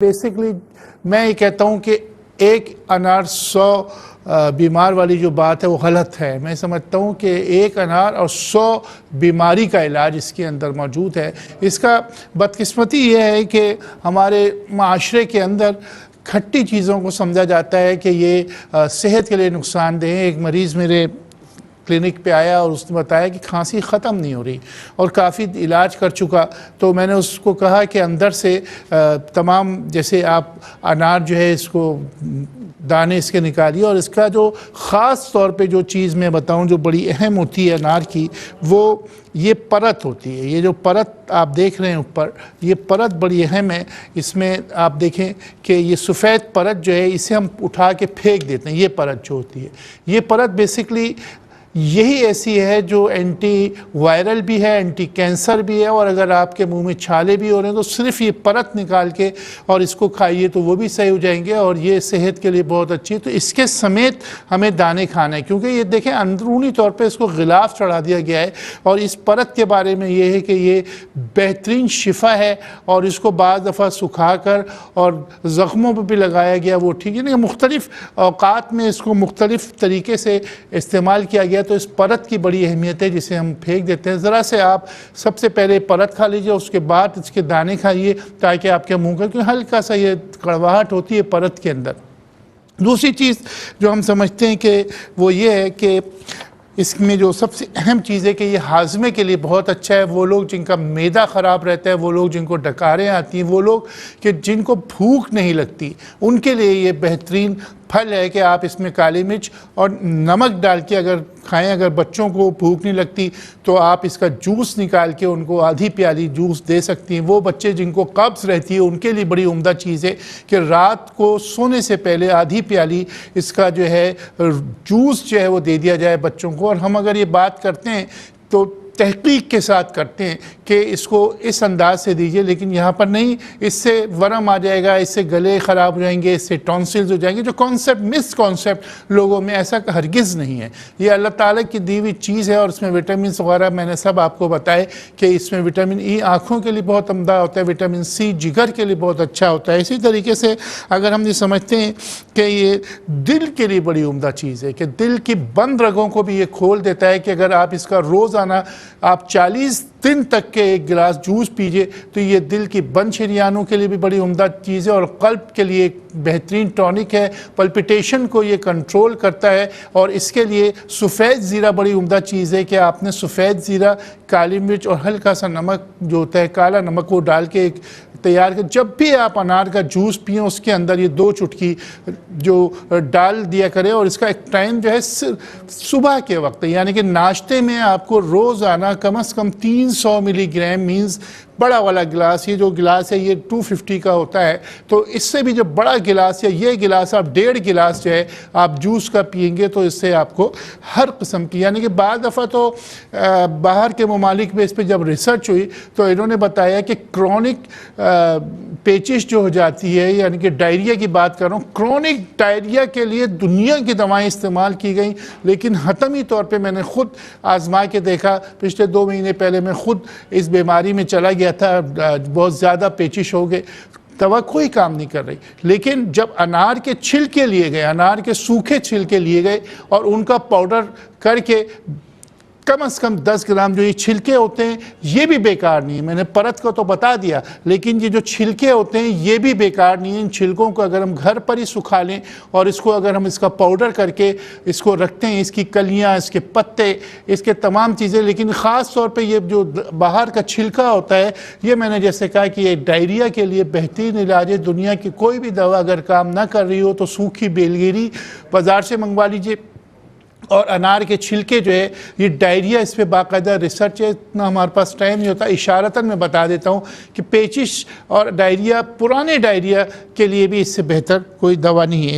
Basically میں یہ کہتا ہوں کہ ایک انار 100 بیمار والی جو بات ہے وہ غلط ہے۔ میں سمجھتا ہوں کہ ایک انار اور 100 بیماری کا علاج اس کے اندر موجود ہے۔ اس کا بدقسمتی یہ ہے کہ ہمارے معاشرے کے اندر کھٹی چیزوں کو سمجھا جاتا ہے کہ یہ صحت کے لیے نقصان دہ ہے۔ ایک مریض میرے کلینک پہ آیا اور اس نے بتایا کہ کھانسی ختم نہیں ہو رہی اور کافی علاج کر چکا، تو میں نے اس کو کہا کہ اندر سے تمام جیسے آپ انار جو ہے اس کو دانے اس کے نکالیے، اور اس کا جو خاص طور پہ جو چیز میں بتاؤں جو بڑی اہم ہوتی ہے انار کی، وہ یہ پرت ہوتی ہے۔ یہ جو پرت آپ دیکھ رہے ہیں اوپر، یہ پرت بڑی اہم ہے۔ اس میں آپ دیکھیں کہ یہ سفید پرت جو ہے اسے ہم اٹھا کے پھینک دیتے ہیں۔ یہ پرت جو ہوتی ہے، یہ پرت بیسکلی یہی ایسی ہے جو اینٹی وائرل بھی ہے، اینٹی کینسر بھی ہے، اور اگر آپ کے منہ میں چھالے بھی ہو رہے ہیں تو صرف یہ پرت نکال کے اور اس کو کھائیے تو وہ بھی صحیح ہو جائیں گے، اور یہ صحت کے لیے بہت اچھی ہے۔ تو اس کے سمیت ہمیں دانے کھانا ہے، کیونکہ یہ دیکھیں اندرونی طور پہ اس کو غلاف چڑھا دیا گیا ہے، اور اس پرت کے بارے میں یہ ہے کہ یہ بہترین شفا ہے، اور اس کو بعض دفعہ سکھا کر اور زخموں پہ بھی لگایا گیا وہ ٹھیک ہے، لیکن مختلف اوقات میں اس کو مختلف طریقے سے استعمال کیا گیا۔ تو اس پرت کی بڑی اہمیت ہے جسے ہم پھینک دیتے ہیں۔ ذرا سے آپ سب سے پہلے پرت کھا لیجئے، اس کے بعد اس کے دانے کھائیے تاکہ آپ کے منہ کا، کیونکہ ہلکا سا یہ کڑواہٹ ہوتی ہے پرت کے اندر۔ دوسری چیز جو ہم سمجھتے ہیں کہ وہ یہ ہے کہ اس میں جو سب سے اہم چیز ہے کہ یہ ہاضمے کے لیے بہت اچھا ہے۔ وہ لوگ جن کا معدہ خراب رہتا ہے، وہ لوگ جن کو ڈکاریں آتی ہیں، وہ لوگ کہ جن کو بھوک نہیں لگتی، ان کے لیے یہ بہترین پھل ہے کہ آپ اس میں کالی مرچ اور نمک ڈال کے اگر کھائیں۔ اگر بچوں کو بھوک نہیں لگتی تو آپ اس کا جوس نکال کے ان کو آدھی پیالی جوس دے سکتی ہیں۔ وہ بچے جن کو قبض رہتی ہے ان کے لیے بڑی عمدہ چیز ہے کہ رات کو سونے سے پہلے آدھی پیالی اس کا جو ہے جوس جو ہے وہ دے دیا جائے بچوں کو۔ اور ہم اگر یہ بات کرتے ہیں تو تحقیق کے ساتھ کرتے ہیں کہ اس کو اس انداز سے دیجئے، لیکن یہاں پر نہیں، اس سے ورم آ جائے گا، اس سے گلے خراب ہو جائیں گے، اس سے ٹونسلز ہو جائیں گے۔ جو کانسیپٹ مس کانسیپٹ لوگوں میں ایسا ہرگز نہیں ہے، یہ اللہ تعالیٰ کی دی ہوئی چیز ہے، اور اس میں وٹامنس وغیرہ میں نے سب آپ کو بتائے کہ اس میں وٹامن ای آنکھوں کے لیے بہت عمدہ ہوتا ہے، وٹامن سی جگر کے لیے بہت اچھا ہوتا ہے۔ اسی طریقے سے اگر ہم یہ سمجھتے ہیں کہ یہ دل کے لیے بڑی عمدہ چیز ہے کہ دل کی بند رگوں کو بھی یہ کھول دیتا ہے کہ اگر آپ اس کا روزانہ آپ 40 دن تک کے ایک گلاس جوس پیجئے تو یہ دل کی بند شریانوں کے لیے بھی بڑی عمدہ چیز ہے، اور قلب کے لیے ایک بہترین ٹونک ہے۔ پلپیٹیشن کو یہ کنٹرول کرتا ہے، اور اس کے لیے سفید زیرہ بڑی عمدہ چیز ہے کہ آپ نے سفید زیرہ، کالی مرچ اور ہلکا سا نمک جو ہوتا ہے کالا نمک، وہ ڈال کے ایک تیار کر، جب بھی آپ انار کا جوس پئیں اس کے اندر یہ 2 چٹکی جو ڈال دیا کرے، اور اس کا ایک ٹائم جو ہے صبح کے وقت ہے، یعنی کہ ناشتے میں آپ کو روزانہ کم از کم 300 ملی گرام مینز بڑا والا گلاس، یہ جو گلاس ہے یہ 250 کا ہوتا ہے، تو اس سے بھی جو بڑا گلاس یا یہ گلاس آپ 1.5 گلاس جو ہے آپ جوس کا پئیں گے تو اس سے آپ کو ہر قسم کی، یعنی کہ بعض دفعہ تو باہر کے ممالک میں اس پہ جب ریسرچ ہوئی تو انہوں نے بتایا کہ کرونک پیچش جو ہو جاتی ہے، یعنی کہ ڈائریا کی بات کر رہا ہوں، کرونک ڈائریا کے لیے دنیا کی دوائیں استعمال کی گئیں، لیکن حتمی طور پہ میں نے خود آزما کے دیکھا۔ پچھلے 2 مہینے پہلے میں خود اس بیماری میں چلا گیا تھا، بہت زیادہ پیچش ہو گئے، دوا کوئی کام نہیں کر رہی۔ لیکن جب انار کے چھلکے لیے گئے، انار کے سوکھے چھلکے لیے گئے اور ان کا پاؤڈر کر کے کم از کم 10 گرام جو یہ چھلکے ہوتے ہیں یہ بھی بیکار نہیں ہے، میں نے پرت کو تو بتا دیا، لیکن یہ جو چھلکے ہوتے ہیں یہ بھی بیکار نہیں ہیں۔ ان چھلکوں کو اگر ہم گھر پر ہی سکھا لیں اور اس کو اگر ہم اس کا پاؤڈر کر کے اس کو رکھتے ہیں، اس کی کلیاں، اس کے پتے، اس کے تمام چیزیں، لیکن خاص طور پہ یہ جو باہر کا چھلکا ہوتا ہے یہ میں نے جیسے کہا کہ یہ ڈائریا کے لیے بہترین علاج ہے۔ دنیا کی کوئی بھی دوا اگر کام نہ کر رہی ہو تو سوکھی بیلگیری بازار سے منگوا لیجئے، اور انار کے چھلکے جو ہے یہ ڈائریا، اس پہ باقاعدہ ریسرچ ہے، اتنا ہمارے پاس ٹائم نہیں ہوتا، اشارتاً میں بتا دیتا ہوں کہ پیچش اور ڈائریا، پرانے ڈائریا کے لیے بھی اس سے بہتر کوئی دوا نہیں ہے۔